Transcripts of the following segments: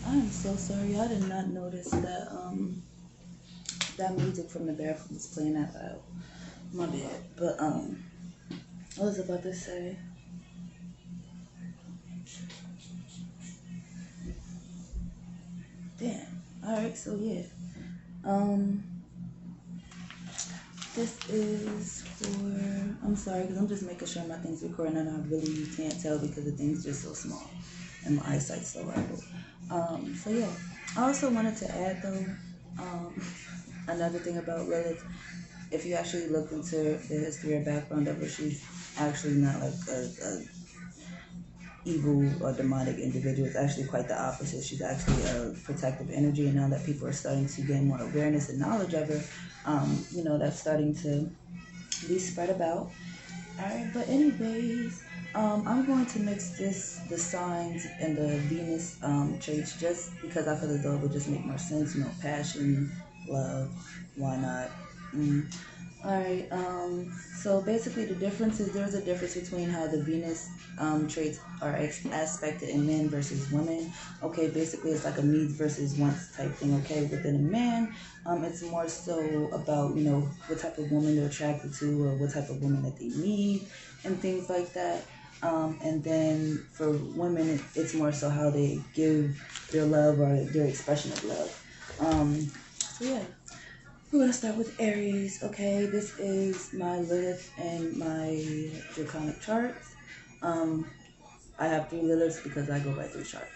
I am so sorry. I did not notice that that music from the bathroom was playing out loud. My bad. But I was about to say. Damn. Alright, so yeah. Um this is for, I'm sorry because I'm just making sure my thing's recording and I really can't tell because the thing's just so small and my eyesight's so horrible. So yeah. I also wanted to add though, another thing about Lilith. If you actually look into the history or background of her, she's actually not like a evil or demonic individual. It's actually quite the opposite. She's actually a protective energy, and now that people are starting to gain more awareness and knowledge of her, that's starting to be spread about. All right, but anyways, I'm going to mix the signs and the Venus traits just because I feel as though it would just make more sense. Passion, love, why not? Alright, so basically the difference is there's a difference between how the Venus traits are aspected in men versus women. Okay, basically it's like a needs versus wants type thing, okay? Within a man, it's more so about, what type of woman they're attracted to or what type of woman that they need and things like that. And then for women, it's more so how they give their love or their expression of love. So yeah. We're going to start with Aries, okay? This is my Lilith and my Draconic charts. I have 3 Liliths because I go by 3 charts.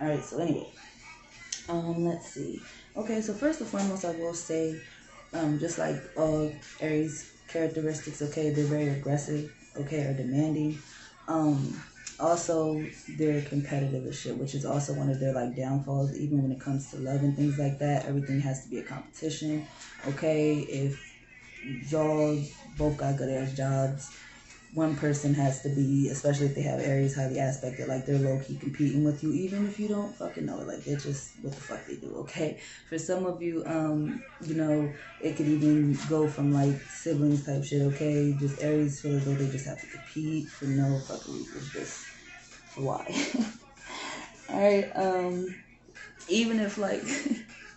Alright, so anyway, let's see. Okay, so first and foremost, I will say, just like all Aries characteristics, okay, they're very aggressive, okay, or demanding. Also, they're competitive as shit, which is also one of their like downfalls. Even when it comes to love and things like that, everything has to be a competition. Okay, if y'all both got good ass jobs, one person has to be, especially if they have Aries highly aspected, like they're low key competing with you, even if you don't fucking know it. Like they're just what the fuck they do. Okay, for some of you, it could even go from like siblings type shit. Okay, just Aries feel as though they just have to compete for no fucking reason. Just why? All right. Even if like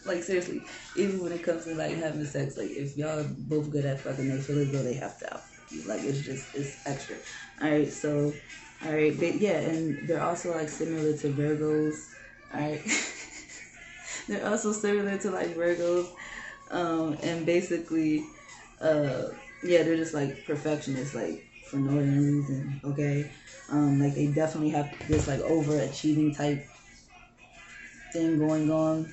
like seriously, even when it comes to like having sex, like if y'all both good at fucking, they feel as though they have to out you. Like it's extra. All right, so but yeah, and they're also like similar to Virgos. All right, they're also similar to like Virgos, and basically, yeah, they're just like perfectionists, like for no reason. Okay, like they definitely have this like overachieving type thing going on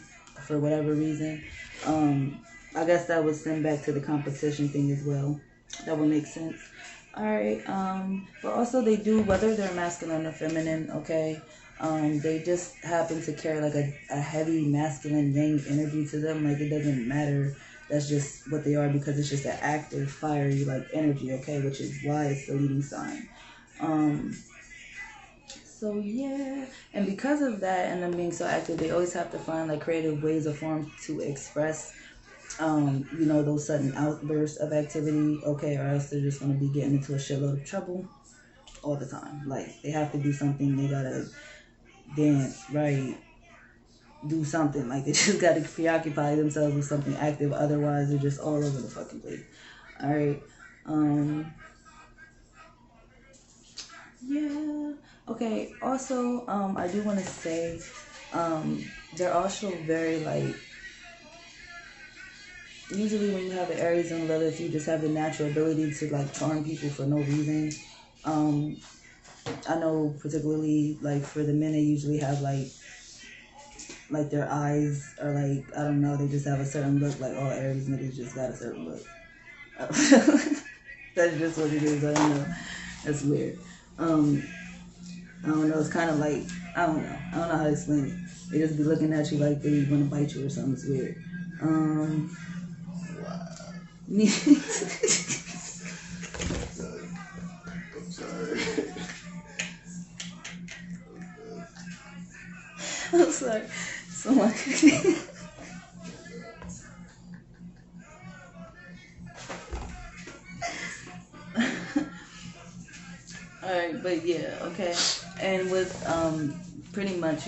for whatever reason. I guess that would send back to the competition thing as well. That would make sense. All right. But also they do, whether they're masculine or feminine, okay, they just happen to carry like a heavy masculine yang energy to them. Like it doesn't matter. That's just what they are because it's just an active, fiery like energy, okay, which is why it's the leading sign. So yeah, and because of that and them being so active, they always have to find like creative ways or forms to express, those sudden outbursts of activity, okay, or else they're just gonna be getting into a shitload of trouble all the time. Like they have to do something, they gotta dance, write, do something. Like they just gotta preoccupy themselves with something active. Otherwise, they're just all over the fucking place. All right. Yeah. Okay. Also, I do want to say, they're also very like. Usually, when you have an Aries and Lilith, you just have the natural ability to like charm people for no reason. I know particularly like for the men, they usually have like their eyes are like I don't know, they just have a certain look. Like all Aries niggas just got a certain look. That's just what it is. I don't know. That's weird. I don't know. It's kind of like I don't know. I don't know how to explain it. They just be looking at you like they want to bite you or something. It's weird. Wow. I'm sorry. I'm sorry. So much. All right, but yeah, okay. And with pretty much,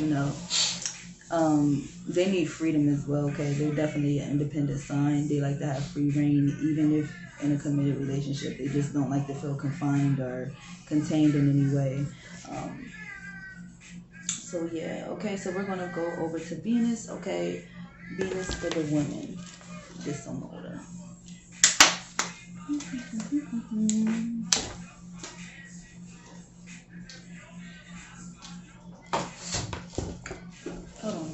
They need freedom as well, okay? They're definitely an independent sign. They like to have free reign, even if in a committed relationship. They just don't like to feel confined or contained in any way. So yeah, okay, so we're gonna go over to Venus, okay? Venus for the women. Just some order. Hold on.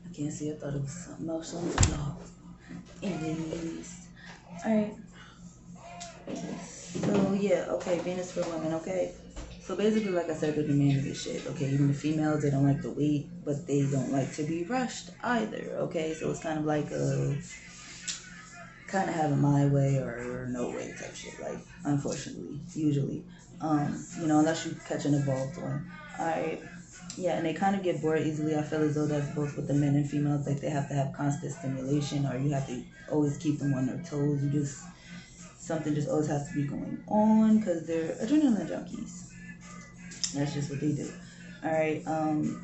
I can't see. I thought it was something else on the blog. Anyways, alright. So yeah, okay, Venus for women, okay? So basically, like I said, they're demanding this shit, okay? Even the females, they don't like to wait, but they don't like to be rushed either, okay? So it's kind of like a kind of having my way or no way type shit, like, unfortunately, usually. Unless you catch an evolved one. Alright. Yeah, and they kind of get bored easily. I feel as though that's both with the men and females. Like, they have to have constant stimulation, or you have to always keep them on their toes. Something just always has to be going on because they're adrenaline junkies. That's just what they do. All right.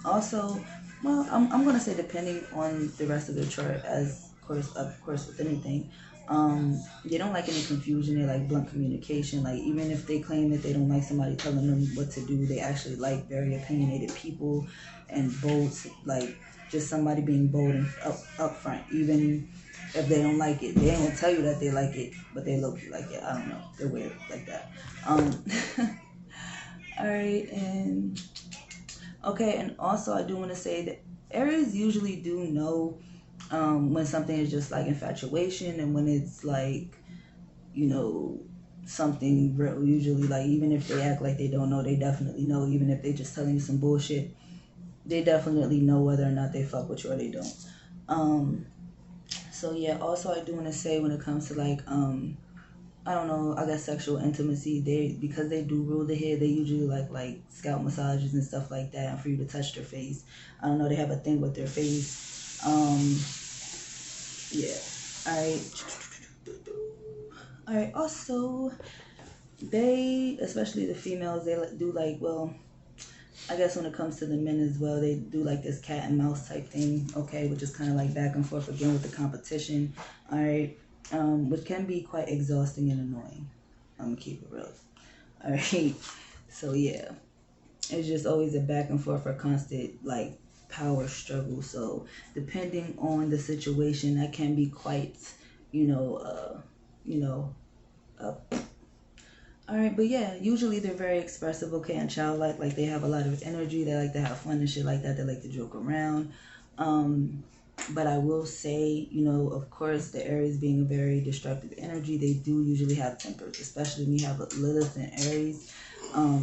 Also, well, I'm gonna say depending on the rest of the chart, as of course with anything, they don't like any confusion. They like blunt communication. Like, even if they claim that they don't like somebody telling them what to do, they actually like very opinionated people and bold, like just somebody being bold and upfront, even if they don't like it. They ain't gonna tell you that they like it, but they look like it. I don't know. They're weird like that. All right, and okay, and also I do want to say that Aries usually do know when something is just like infatuation, and when it's like, something real. Usually, like, even if they act like they don't know, they definitely know. Even if they just telling you some bullshit, they definitely know whether or not they fuck with you or they don't. So yeah, also I do want to say when it comes to like I don't know, I guess sexual intimacy, because they do rule the head, they usually like scalp massages and stuff like that, and for you to touch their face. I don't know, they have a thing with their face. Yeah. Alright, also they, especially the females, they do like, well, I guess when it comes to the men as well, they do like this cat and mouse type thing, okay, which is kind of like back and forth again with the competition, all right, which can be quite exhausting and annoying. I'm gonna keep it real, all right. So yeah, it's just always a back and forth or constant like power struggle. So depending on the situation, that can be quite, all right, but yeah, usually they're very expressive, okay, and childlike. Like, they have a lot of energy. They like to have fun and shit like that. They like to joke around. But I will say, of course, the Aries being a very destructive energy, they do usually have tempers, especially when you have Lilith and Aries.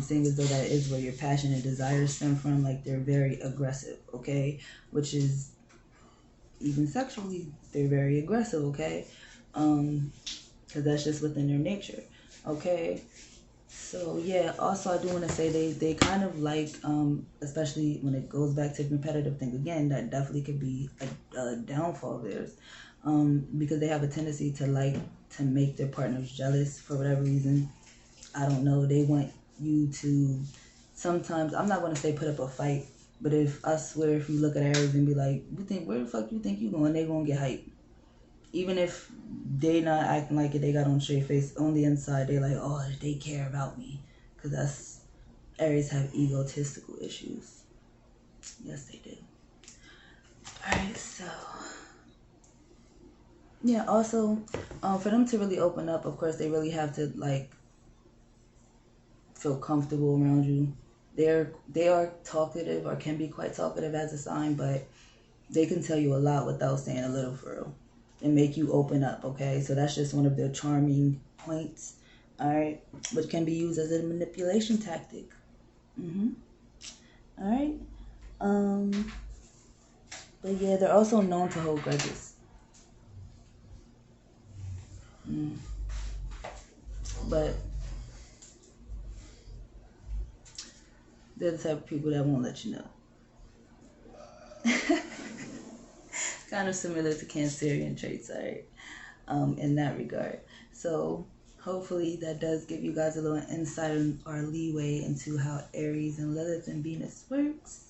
Seeing as though that is where your passion and desires stem from. Like, they're very aggressive, okay, which is even sexually, they're very aggressive, okay, because that's just within their nature, okay. So yeah, also I do want to say they kind of like, especially when it goes back to the competitive thing again, that definitely could be a downfall of theirs, because they have a tendency to like to make their partners jealous for whatever reason. I don't know. They want you to, sometimes, I'm not going to say put up a fight, but if you look at Aries and be like, where the fuck you think you going? They going to get hyped. Even if they not acting like it, they got on straight face. On the inside, they like, oh, they care about me. Because that's, Aries have egotistical issues. Yes, they do. Alright, so. Yeah, also, for them to really open up, of course, they really have to, like, feel comfortable around you. They are talkative, or can be quite talkative as a sign, but they can tell you a lot without saying a little, for real, and make you open up, okay? So that's just one of their charming points, all right, which can be used as a manipulation tactic. All right. But yeah, they're also known to hold grudges. But they're the type of people that won't let you know. Kind of similar to Cancerian traits, all right? in that regard. So hopefully that does give you guys a little insight or leeway into how Aries and Lilith and Venus works.